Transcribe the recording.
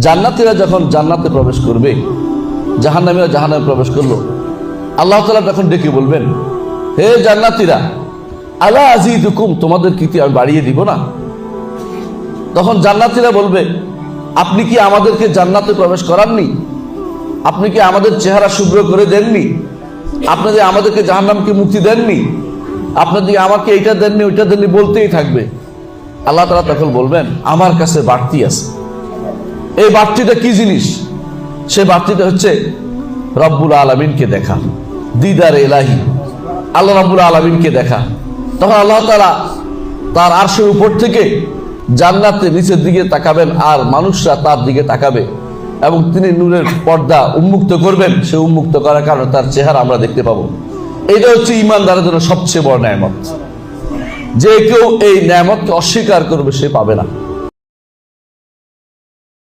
জান্নাতীরা যখন জান্নাতে প্রবেশ করবে, জাহান্নামীরা জাহান্নামে প্রবেশ করলো, আল্লাহ তাআলা তখন ডেকে বলবেন, হে জান্নাতীরা, আলা আজিদুকুম, তোমাদের কি আমি বাড়িয়ে দিব না? তখন জান্নাতীরা বলবে, আপনি কি আমাদেরকে জান্নাতে প্রবেশ করাননি? আপনি কি আমাদের চেহারা শুভ্র করে দেননি? আপনাদের আমাদেরকে জাহান্নামকে মুক্তি দেননি? আপনাদের আমাকে এইটা দেননি, ওইটা দেননি, বলতেই থাকবে। আল্লাহ তাআলা তখন বলবেন, আমার কাছে বাড়তি আছে। এই বাড়তিটা কি জিনিস? সে বাড়তিটা হচ্ছে রব্বুল আলামিনকে দেখা, দিদার ইলাহি, আল্লাহ রব্বুল আলামিনকে দেখা। তখন আল্লাহ তাআলা তার আরশের উপর থেকে জান্নাতে নিচের দিকে তাকাবেন, আর মানুষরা তার দিকে তাকাবে, এবং তিনি নূরের পর্দা উন্মুক্ত করবেন। সে উন্মুক্ত করার কারণে তার চেহারা আমরা দেখতে পাবো। এটা হচ্ছে ঈমানদারের জন্য সবচেয়ে বড় নেয়ামত। যে কেউ এই নেয়ামতকে অস্বীকার করবে সে পাবে না।